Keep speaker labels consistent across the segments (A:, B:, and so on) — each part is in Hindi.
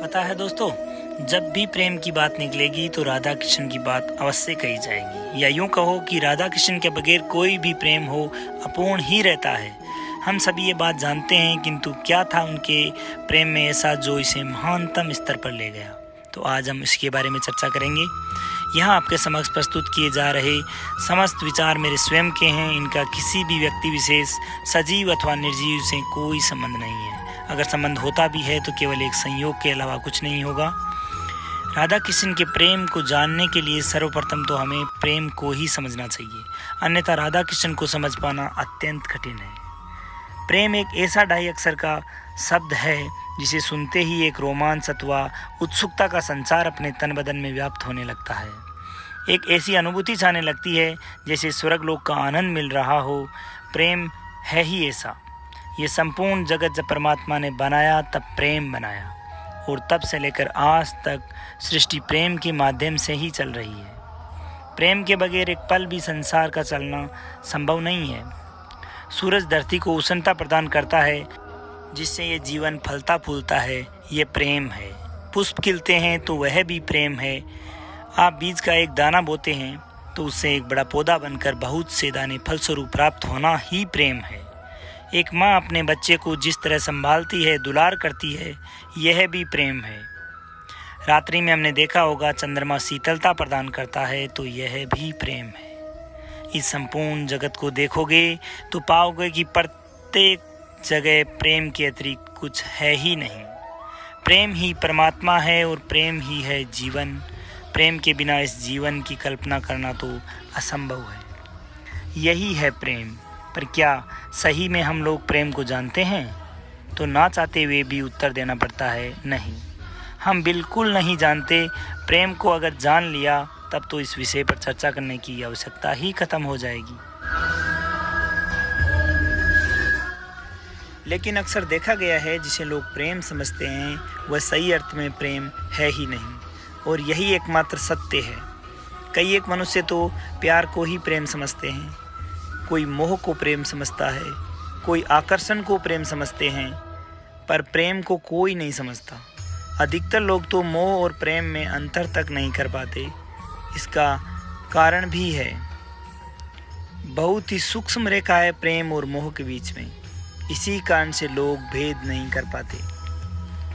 A: पता है दोस्तों, जब भी प्रेम की बात निकलेगी तो राधा कृष्ण की बात अवश्य कही जाएगी, या यूं कहो कि राधा कृष्ण के बगैर कोई भी प्रेम हो अपूर्ण ही रहता है। हम सभी ये बात जानते हैं, किंतु क्या था उनके प्रेम में ऐसा जो इसे महानतम स्तर पर ले गया। तो आज हम इसके बारे में चर्चा करेंगे। यहाँ आपके समक्ष प्रस्तुत किए जा रहे समस्त विचार मेरे स्वयं के हैं। इनका किसी भी व्यक्ति विशेष, सजीव अथवा निर्जीव से कोई संबंध नहीं है। अगर संबंध होता भी है तो केवल एक संयोग के अलावा कुछ नहीं होगा। राधा कृष्ण के प्रेम को जानने के लिए सर्वप्रथम तो हमें प्रेम को ही समझना चाहिए, अन्यथा राधा कृष्ण को समझ पाना अत्यंत कठिन है। प्रेम एक ऐसा ढाई अक्षर का शब्द है जिसे सुनते ही एक रोमांच अथवा उत्सुकता का संचार अपने तन बदन में व्याप्त होने लगता है। एक ऐसी अनुभूति छाने लगती है जैसे स्वर्गलोक का आनंद मिल रहा हो। प्रेम है ही ऐसा। ये संपूर्ण जगत जब परमात्मा ने बनाया तब प्रेम बनाया, और तब से लेकर आज तक सृष्टि प्रेम के माध्यम से ही चल रही है। प्रेम के बगैर एक पल भी संसार का चलना संभव नहीं है। सूरज धरती को उष्णता प्रदान करता है, जिससे ये जीवन फलता फूलता है, ये प्रेम है। पुष्प खिलते हैं तो वह भी प्रेम है। आप बीज का एक दाना बोते हैं तो उससे एक बड़ा पौधा बनकर बहुत से दाने फलस्वरूप प्राप्त होना ही प्रेम है। एक माँ अपने बच्चे को जिस तरह संभालती है, दुलार करती है, यह भी प्रेम है। रात्रि में हमने देखा होगा चंद्रमा शीतलता प्रदान करता है, तो यह भी प्रेम है। इस संपूर्ण जगत को देखोगे तो पाओगे कि प्रत्येक जगह प्रेम के अतिरिक्त कुछ है ही नहीं। प्रेम ही परमात्मा है और प्रेम ही है जीवन। प्रेम के बिना इस जीवन की कल्पना करना तो असंभव है। यही है प्रेम। पर क्या सही में हम लोग प्रेम को जानते हैं? तो ना चाहते हुए भी उत्तर देना पड़ता है, नहीं, हम बिल्कुल नहीं जानते। प्रेम को अगर जान लिया तब तो इस विषय पर चर्चा करने की आवश्यकता ही खत्म हो जाएगी। लेकिन अक्सर देखा गया है जिसे लोग प्रेम समझते हैं वह सही अर्थ में प्रेम है ही नहीं, और यही एकमात्र सत्य है। कई एक मनुष्य तो प्यार को ही प्रेम समझते हैं, कोई मोह को प्रेम समझता है, कोई आकर्षण को प्रेम समझते हैं, पर प्रेम को कोई नहीं समझता। अधिकतर लोग तो मोह और प्रेम में अंतर तक नहीं कर पाते। इसका कारण भी है, बहुत ही सूक्ष्म रेखा है प्रेम और मोह के बीच में। इसी कारण से लोग भेद नहीं कर पाते,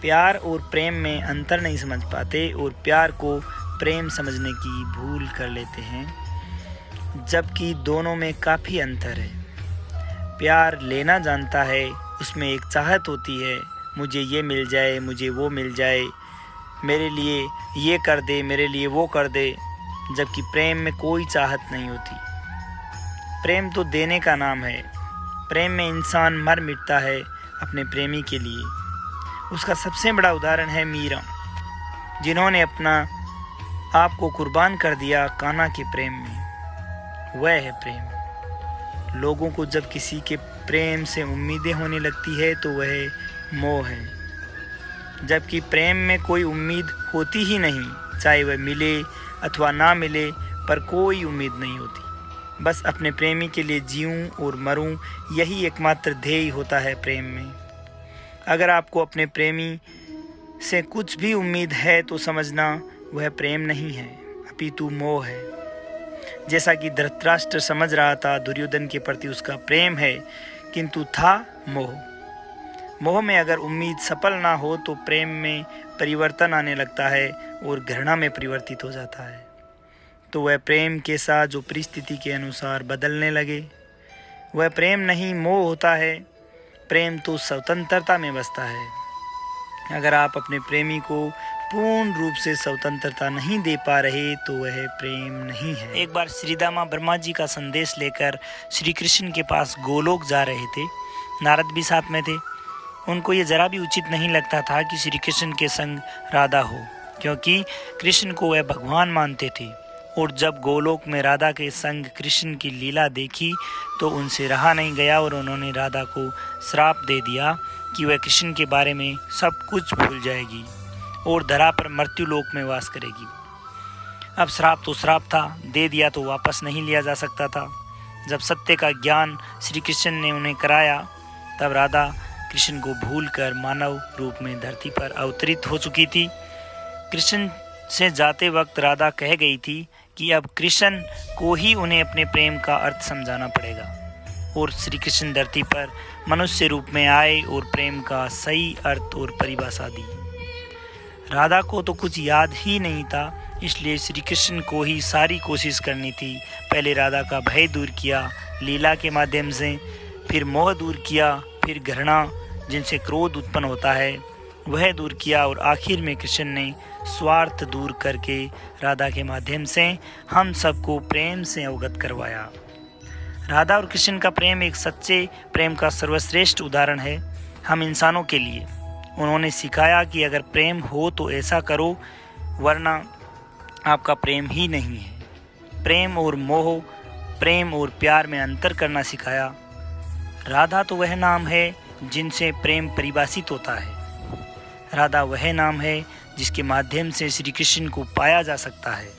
A: प्यार और प्रेम में अंतर नहीं समझ पाते, और प्यार को प्रेम समझने की भूल कर लेते हैं, जबकि दोनों में काफ़ी अंतर है। प्यार लेना जानता है, उसमें एक चाहत होती है, मुझे ये मिल जाए, मुझे वो मिल जाए, मेरे लिए ये कर दे, मेरे लिए वो कर दे, जबकि प्रेम में कोई चाहत नहीं होती। प्रेम तो देने का नाम है। प्रेम में इंसान मर मिटता है अपने प्रेमी के लिए। उसका सबसे बड़ा उदाहरण है मीरा, जिन्होंने अपना आप को कुर्बान कर दिया कान्हा के प्रेम में। वह है प्रेम। लोगों को जब किसी के प्रेम से उम्मीदें होने लगती है तो वह मोह है, जबकि प्रेम में कोई उम्मीद होती ही नहीं। चाहे वह मिले अथवा ना मिले, पर कोई उम्मीद नहीं होती। बस अपने प्रेमी के लिए जीऊं और मरूं, यही एकमात्र ध्येय होता है प्रेम में। अगर आपको अपने प्रेमी से कुछ भी उम्मीद है तो समझना वह प्रेम नहीं है, अपितु मोह है। जैसा कि धृतराष्ट्र समझ रहा था दुर्योधन के प्रति उसका प्रेम है, किंतु था मोह। मोह में अगर उम्मीद सफल ना हो तो प्रेम में परिवर्तन आने लगता है और घृणा में परिवर्तित हो जाता है। तो वह प्रेम के साथ जो परिस्थिति के अनुसार बदलने लगे, वह प्रेम नहीं मोह होता है। प्रेम तो स्वतंत्रता में बसता है। अगर आप अपने प्रेमी को पूर्ण रूप से स्वतंत्रता नहीं दे पा रहे तो वह प्रेम नहीं है। एक बार श्रीदामा ब्रह्मा जी का संदेश लेकर श्री कृष्ण के पास गोलोक जा रहे थे। नारद भी साथ में थे। उनको ये जरा भी उचित नहीं लगता था कि श्री कृष्ण के संग राधा हो, क्योंकि कृष्ण को वह भगवान मानते थे। और जब गोलोक में राधा के संग कृष्ण की लीला देखी तो उनसे रहा नहीं गया, और उन्होंने राधा को श्राप दे दिया कि वह कृष्ण के बारे में सब कुछ भूल जाएगी और धरा पर मृत्यु लोक में वास करेगी। अब श्राप तो श्राप था, दे दिया तो वापस नहीं लिया जा सकता था। जब सत्य का ज्ञान श्री कृष्ण ने उन्हें कराया, तब राधा कृष्ण को भूलकर मानव रूप में धरती पर अवतरित हो चुकी थी। कृष्ण से जाते वक्त राधा कह गई थी कि अब कृष्ण को ही उन्हें अपने प्रेम का अर्थ समझाना पड़ेगा, और श्री कृष्ण धरती पर मनुष्य रूप में आए और प्रेम का सही अर्थ और परिभाषा दी। राधा को तो कुछ याद ही नहीं था, इसलिए श्री कृष्ण को ही सारी कोशिश करनी थी। पहले राधा का भय दूर किया लीला के माध्यम से, फिर मोह दूर किया, फिर घृणा जिनसे क्रोध उत्पन्न होता है वह दूर किया, और आखिर में कृष्ण ने स्वार्थ दूर करके राधा के माध्यम से हम सबको प्रेम से अवगत करवाया। राधा और कृष्ण का प्रेम एक सच्चे प्रेम का सर्वश्रेष्ठ उदाहरण है हम इंसानों के लिए। उन्होंने सिखाया कि अगर प्रेम हो तो ऐसा करो, वरना आपका प्रेम ही नहीं है। प्रेम और मोह, प्रेम और प्यार में अंतर करना सिखाया। राधा तो वह नाम है जिनसे प्रेम परिभाषित होता है। राधा वह नाम है जिसके माध्यम से श्री कृष्ण को पाया जा सकता है।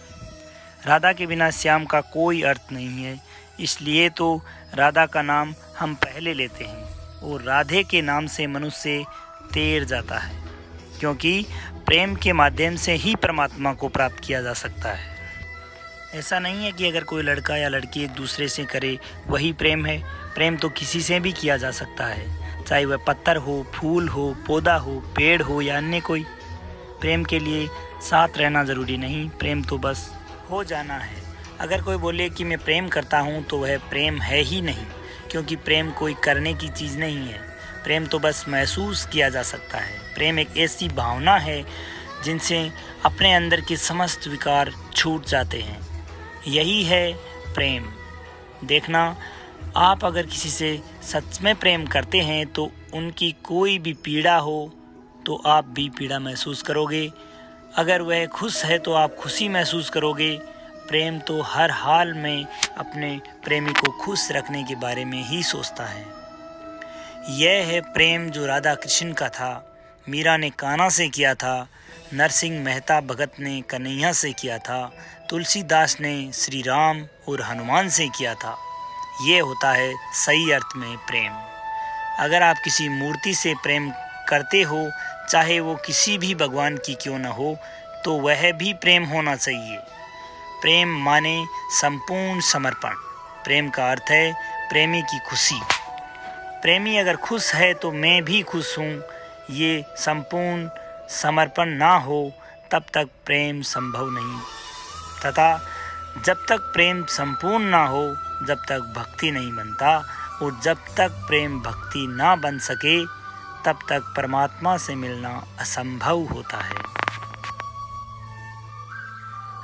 A: राधा के बिना श्याम का कोई अर्थ नहीं है, इसलिए तो राधा का नाम हम पहले लेते हैं, और राधे के नाम से मनुष्य तैर जाता है, क्योंकि प्रेम के माध्यम से ही परमात्मा को प्राप्त किया जा सकता है। ऐसा नहीं है कि अगर कोई लड़का या लड़की एक दूसरे से करे वही प्रेम है। प्रेम तो किसी से भी किया जा सकता है, चाहे वह पत्थर हो, फूल हो, पौधा हो, पेड़ हो या अन्य कोई। प्रेम के लिए साथ रहना ज़रूरी नहीं, प्रेम तो बस हो जाना है। अगर कोई बोले कि मैं प्रेम करता हूँ तो वह प्रेम है ही नहीं, क्योंकि प्रेम कोई करने की चीज़ नहीं है। प्रेम तो बस महसूस किया जा सकता है। प्रेम एक ऐसी भावना है जिनसे अपने अंदर के समस्त विकार छूट जाते हैं। यही है प्रेम। देखना, आप अगर किसी से सच में प्रेम करते हैं तो उनकी कोई भी पीड़ा हो तो आप भी पीड़ा महसूस करोगे। अगर वह खुश है तो आप खुशी महसूस करोगे। प्रेम तो हर हाल में अपने प्रेमी को खुश रखने के बारे में ही सोचता है। यह है प्रेम जो राधा कृष्ण का था, मीरा ने कान्हा से किया था, नरसिंह मेहता भगत ने कन्हैया से किया था, तुलसीदास ने श्री राम और हनुमान से किया था। ये होता है सही अर्थ में प्रेम। अगर आप किसी मूर्ति से प्रेम करते हो, चाहे वो किसी भी भगवान की क्यों न हो, तो वह भी प्रेम होना चाहिए। प्रेम माने संपूर्ण समर्पण। प्रेम का अर्थ है प्रेमी की खुशी। प्रेमी अगर खुश है तो मैं भी खुश हूँ, ये संपूर्ण समर्पण ना हो तब तक प्रेम संभव नहीं, तथा जब तक प्रेम संपूर्ण ना हो जब तक भक्ति नहीं बनता, और जब तक प्रेम भक्ति ना बन सके तब तक परमात्मा से मिलना असंभव होता है।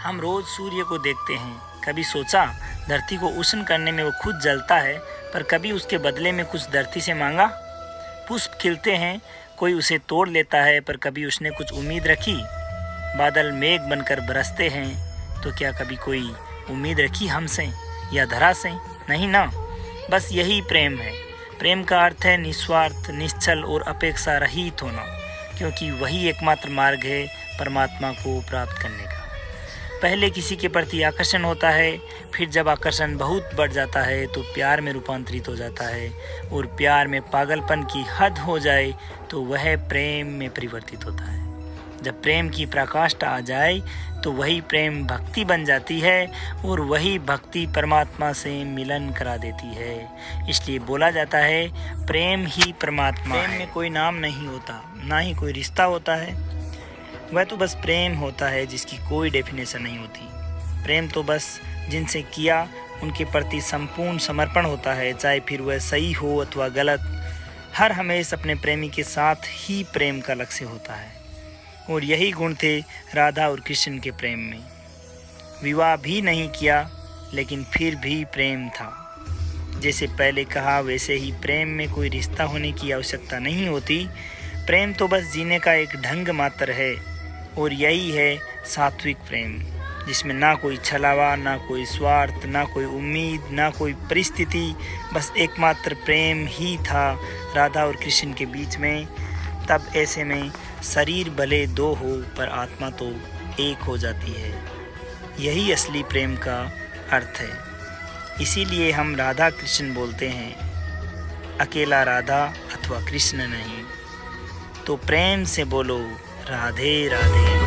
A: हम रोज सूर्य को देखते हैं। कभी सोचा धरती को उष्ण करने में वो खुद जलता है, पर कभी उसके बदले में कुछ धरती से मांगा? पुष्प खिलते हैं, कोई उसे तोड़ लेता है, पर कभी उसने कुछ उम्मीद रखी? बादल मेघ बनकर बरसते हैं, तो क्या कभी कोई उम्मीद रखी हमसे या धरा से? नहीं ना। बस यही प्रेम है। प्रेम का अर्थ है निस्वार्थ, निश्चल और अपेक्षा रहित होना, क्योंकि वही एकमात्र मार्ग है परमात्मा को प्राप्त करने का। पहले किसी के प्रति आकर्षण होता है, फिर जब आकर्षण बहुत बढ़ जाता है तो प्यार में रूपांतरित हो जाता है, और प्यार में पागलपन की हद हो जाए तो वह प्रेम में परिवर्तित होता है। जब प्रेम की पराकाष्ठा आ जाए तो वही प्रेम भक्ति बन जाती है, और वही भक्ति परमात्मा से मिलन करा देती है। इसलिए बोला जाता है प्रेम ही परमात्मा है। प्रेम में कोई नाम नहीं होता, ना ही कोई रिश्ता होता है। वह तो बस प्रेम होता है जिसकी कोई डेफिनेशन नहीं होती। प्रेम तो बस जिनसे किया उनके प्रति संपूर्ण समर्पण होता है, चाहे फिर वह सही हो अथवा गलत। हर हमेशा अपने प्रेमी के साथ ही प्रेम का लक्ष्य होता है, और यही गुण थे राधा और कृष्ण के प्रेम में। विवाह भी नहीं किया, लेकिन फिर भी प्रेम था। जैसे पहले कहा, वैसे ही प्रेम में कोई रिश्ता होने की आवश्यकता नहीं होती। प्रेम तो बस जीने का एक ढंग मात्र है, और यही है सात्विक प्रेम, जिसमें ना कोई छलावा, ना कोई स्वार्थ, ना कोई उम्मीद, ना कोई परिस्थिति, बस एकमात्र प्रेम ही था राधा और कृष्ण के बीच में। तब ऐसे में शरीर भले दो हो पर आत्मा तो एक हो जाती है। यही असली प्रेम का अर्थ है। इसीलिए हम राधा कृष्ण बोलते हैं। अकेला राधा अथवा कृष्ण नहीं। तो प्रेम से बोलो राधे राधे।